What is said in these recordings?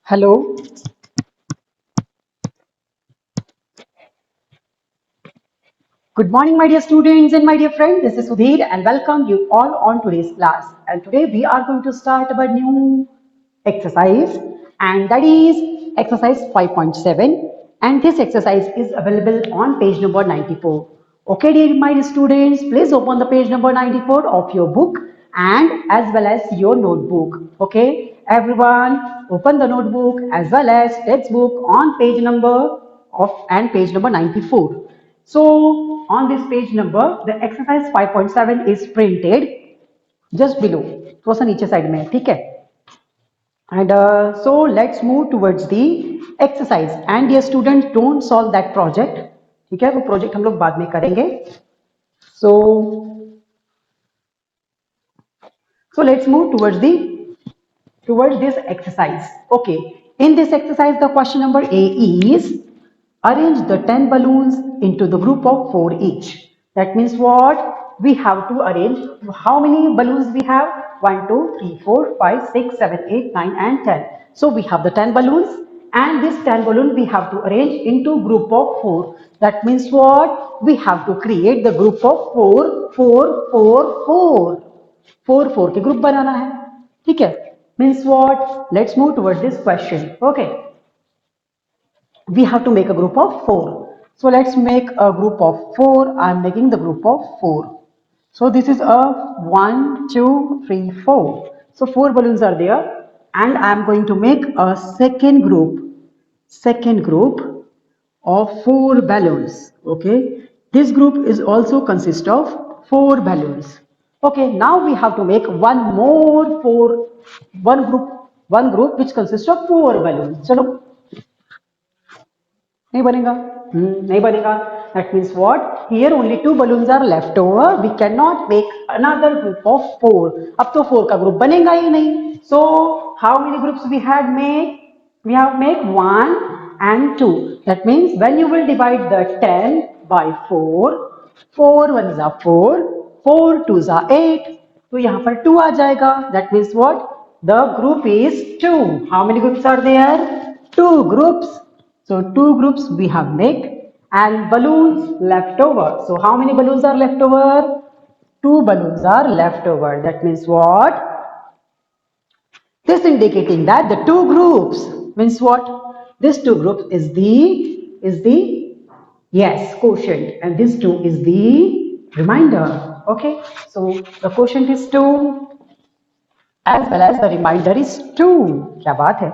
Hello, good morning, my dear students and my dear friend. This is Sudhir and welcome you all on today's class. And today we are going to start our new exercise, and that is exercise 5.7. And this exercise is available on page number 94. Okay, dear my students, please open the page number 94 of your book and as well as your notebook. Okay, everyone, open the notebook as well as textbook on page number of and page number 94. So on this page number, the exercise 5.7 is printed just below. थोड़ा सा नीचे side में है, ठीक है. And so let's move towards the exercise. And dear students, don't solve that project. ठीक है, वो project हम लोग बाद में करेंगे. So let's move towards this exercise. Okay. In this exercise, the question number A is arrange the 10 balloons into the group of 4 each. That means what? We have to arrange how many balloons we have? 1, 2, 3, 4, 5, 6, 7, 8, 9 and 10. So we have the 10 balloons and this 10 balloon we have to arrange into group of 4. That means what? We have to create the group of 4, 4, 4, 4. 4 4 के group बनाना है, ठीक है. Means what? Let's move towards this question. Okay, we have to make a group of 4. So let's make a group of 4. I'm making the group of 4. So this is a 1, 2, 3, 4. So 4 balloons are there and I'm going to make a second group of 4 balloons. Okay, this group is also consist of 4 balloons. Okay, now we have to make one group which consists of 4 balloons. चलो, नहीं बनेगा. नहीं बनेगा. That means what? Here only 2 balloons are left over. We cannot make another group of 4. अब तो 4 का group बनेगा ही नहीं. So how many groups we had made? We have made 1 and 2. That means when you will divide the 10 by 4, 4 1s are 4, 4 2s are 8. तो यहाँ पर 2 आ जाएगा. That means what? The group is 2. How many groups are there? 2 groups. So 2 groups we have made and balloons left over. So how many balloons are left over? 2 balloons are left over. That means what? This indicating that the 2 groups means what? This 2 groups is the yes quotient and this 2 is the remainder. Okay, so the quotient is 2 as well as the remainder is 2. क्या बात है.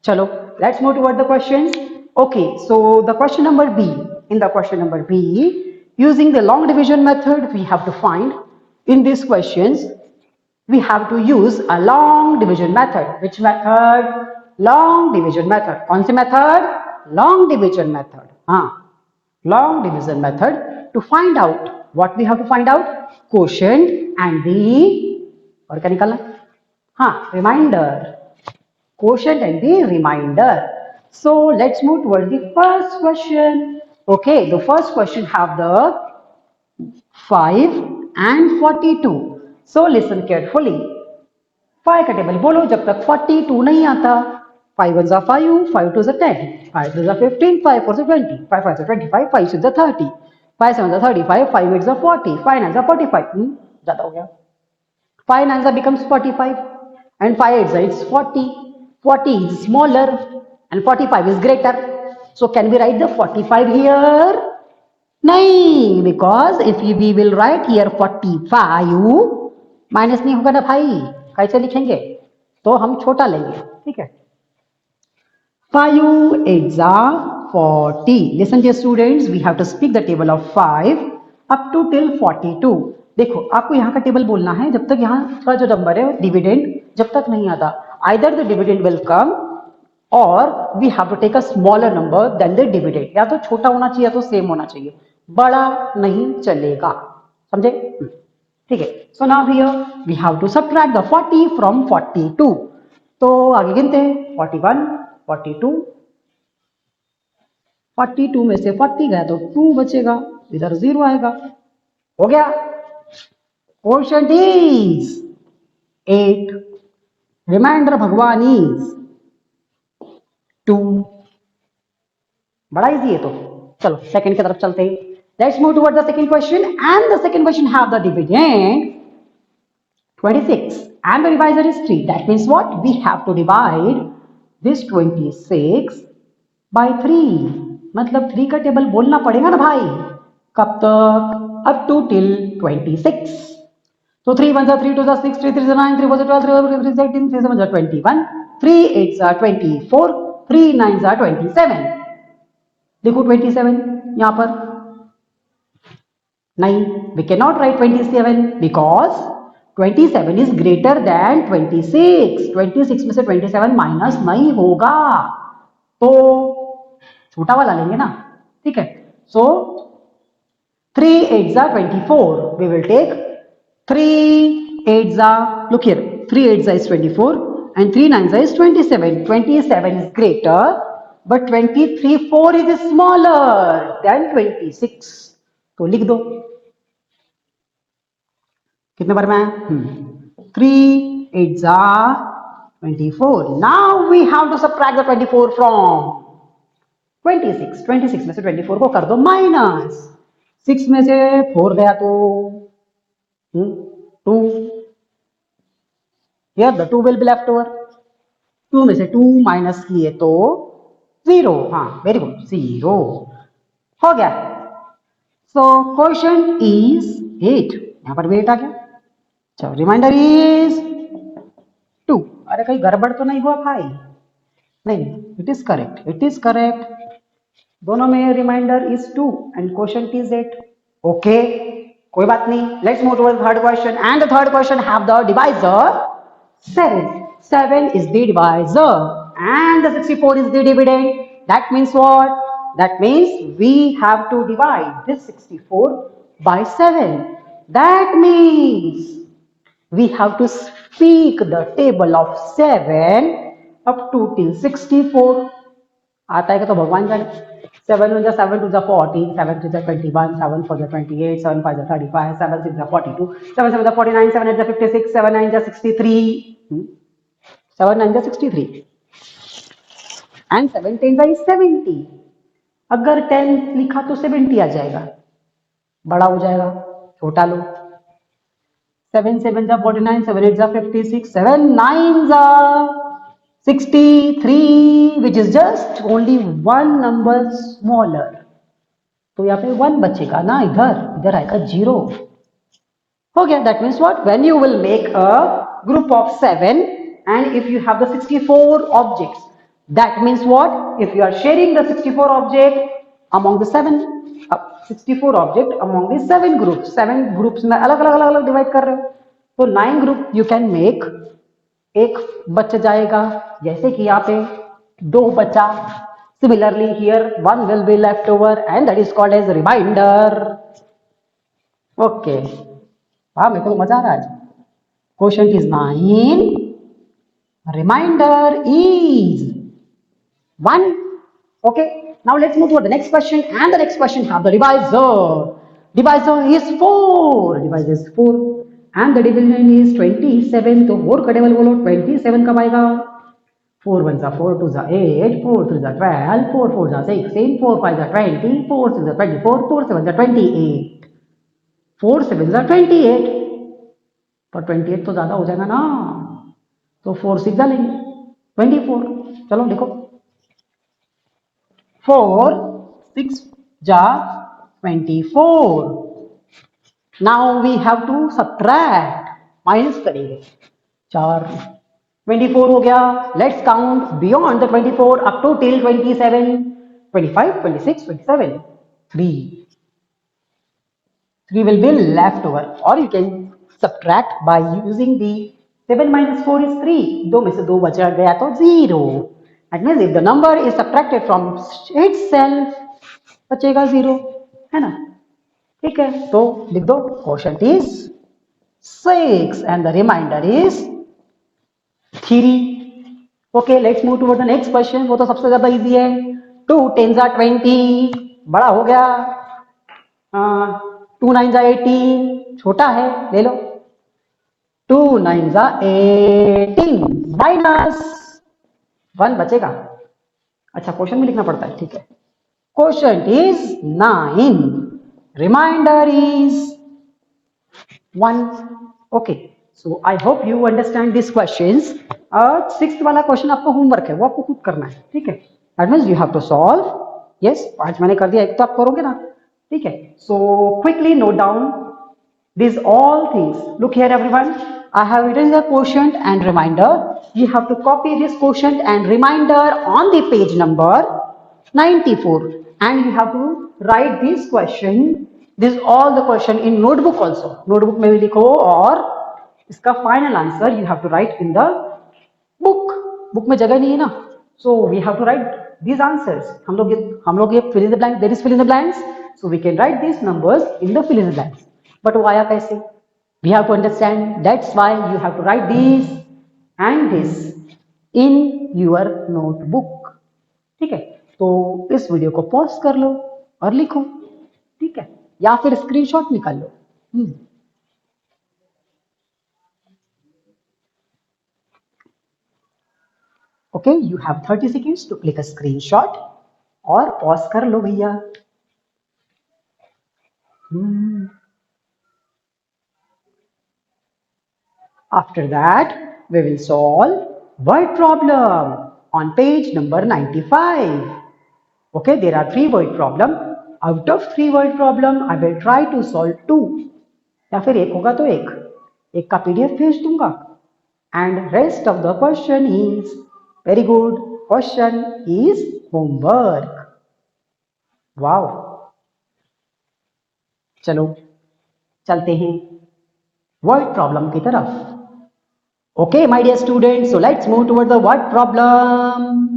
चलो, let's move toward the questions. Okay, so the question number B. In the question number B, using the long division method, we have to find in these questions, we have to use a long division method. Which method? Long division method. कौन सी method? Long division method. हाँ, long division method to find out what we have to find out? Quotient and the और क्या निकालना? हाँ, remainder. Quotient and the remainder. So let's move towards the first question. Okay, the first question have the 5 and 42. So listen carefully. 5 का table बोलो जब तक 42 नहीं आता. 5 1s are 5, 5 2s are 10, 5 3s are 15, 5 4s are 20, 5 5s are 25, 5 6s are 30, 5 7s are 35, 5 8s are 40, 5 9s are 45. ज़्यादा हो गया. 5 9s becomes 45 and 5 8s is 40. 40 is smaller and 45 is greater. So can we write the 45 here? नहीं, because if we will write here 45 minus नहीं होगा ना भाई. कैसे लिखेंगे? तो हम छोटा लेंगे, ठीक है. 5 8s are 40. Listen dear students, we have to speak the table of 5 up to till 42. देखो, आपको यहाँ का टेबल बोलना है जब तक यहाँ का जो नंबर है डिविडेंड जब तक नहीं आता. Either the dividend will come or we have to take a smaller number than the dividend. या तो छोटा होना चाहिए या तो सेम होना चाहिए, बड़ा नहीं चलेगा. समझे? ठीक है. So now here we have to subtract the 40 from 42. तो आगे गिनते हैं. 41 42 42 में से 40 गया तो 2 बचेगा, इधर 0 आएगा. हो गया. Quotient is 8. Remainder भगवान is 2। बड़ा इजी है तो चलो सेकंड की तरफ चलते हैं। Let's move toward the second question and the second question have the dividend 26 and the divisor is 3. That means what? We have to divide this 26 by 3. मतलब 3 का टेबल बोलना पड़ेगा ना भाई। कब तक? up to till 26. So 3 1 3 2 6 3 3 9 3 4 12 3 4 3 18 3 7 21 3 8 24 3 9 27। देखो 27 यहाँ पर नहीं, we cannot write 27 because 27 is greater than 26। 26 में से 27 माइनस नहीं होगा तो छोटा वाला लेंगे ना, ठीक है। सो 3 8 24, we will take 3 8 look here, 3 8 is 24 and 3 9 is 27। 27 is greater but 23 4 is smaller than 26, तो लिख दो कितने बार में 3 8 24। Now we have to subtract the 24 from 26। 26 में से 24 को कर दो माइनस, 6 में से 4 गया तो 2, here the 2 will be left over. 2 में से 2 माइनस किए तो 0। हाँ वेरी गुड, 0 हो गया। सो क्वेश्चन इज 8, यहां पर 8 आ गया। चलो रिमाइंडर इज 2। अरे कहीं गड़बड़ तो नहीं हुआ भाई? नहीं, it is correct, it is correct. दोनों में remainder is 2 and question is 8। Okay कोई बात नहीं। Let's move toward third question and the third question have the divisor 7। 7 is the divisor and the 64 is the dividend. That means what? That means we have to divide this 64 by 7. That means we have to speak the table of 7 up to till 64। आता है क्या तो भगवान जाने। 7 1 7 2 14, 7 3 21, 7 4 28, 7 5 35, 7 6 42, 7 7 49, 7 8 56, 7 9 63, 7 9 63 and 7 10 is 70। अगर 10 लिखा तो 70 आ जाएगा, बड़ा हो जाएगा, छोटा लो। 7 7 49, 7 8 56, 7 9 63, which is just only one number smaller। तो यहाँ पे 1 बचेगा ना, इधर आएगा 0। हो गया। That means what? When you will make a group of 7 and if you have the 64 objects, that means what? If you are sharing the 64 object among the 64 object among the 7 groups, 7 groups में अलग अलग divide कर रहे हो तो 9 group you can make. एक बच जाएगा, जैसे कि यहाँ पे 2 बचा। Similarly here 1 will be left over and that is called as remainder. Okay वाह, मेरे को मजा आ रहा है। Question is 9, remainder is 1। Okay now let's move to the next question and the next question have the divisor. Divisor is 4। Divisor is 4 and the division is 27। तो 4 का table बोलो, 27 कब आएगा? 4 1 4 2 8 4 3 12 4 4 16 4 5 20 4 6 24 4 7 28 4 7 28। पर 28 तो ज्यादा हो जाएगा ना, तो 4 6 लेंगे 24। चलो लिखो 4 6 24। Now we have to subtract, minus करेंगे। 4 24 हो गया। Let's count beyond the 24 up to till 27, 25 26 27। 3 will be left over or you can subtract by using the 7 minus 4 is 3। 2 में से 2 बचा गया तो 0। That means if the number is subtracted from itself बचेगा 0, है ना? ठीक है, तो लिख दो question is 6 and the remainder is 3। Okay let's move toward the next question. वो तो सबसे ज्यादा इजी है। 2 10 20, बड़ा हो गया। 2 9 18, छोटा है, ले लो। 2 9 18 माइनस 1 बचेगा। अच्छा क्वेश्चन भी लिखना पड़ता है, ठीक है। Question is 9, remainder is 1। Okay, so I hope you understand this questions. 6th वाला क्वेश्चन आपको होमवर्क है, वो आपको खुद करना है, ठीक है। That means you have to solve. Yes, 5 मैंने कर दिया, एक तो आप करोगे ना, ठीक है। So quickly note down these all things. Look here everyone, I have written the quotient and reminder. You have to copy this quotient and reminder on the page number 94, and you have to write this question, this all the question in notebook also. Notebook में भी लिखो, और इसका final answer you have to write in the book. Book में जगह नहीं है ना, so we have to write these answers. हम लोग ये fill in the blank, there is fill in the blanks, so we can write these numbers in the fill in the blanks. But वो आया कैसे? We have to understand. That's why you have to write this and this in your notebook. ठीक है, तो इस video को pause कर लो और लिखो, ठीक है, या फिर स्क्रीनशॉट निकाल लो। Okay, you have 30 seconds to click a screenshot, और पॉज कर लो भैया। After that, we will solve word problem on page number 95. Okay, there are 3 word problem. Out of 3 word problem, I will try to solve 2. या फिर एक होगा तो एक का PDF भेज दूंगा। And rest of the question is very good. Question is homework. Wow. चलो चलते हैं word problem की तरफ। Okay, my dear students, so let's move toward the word problem.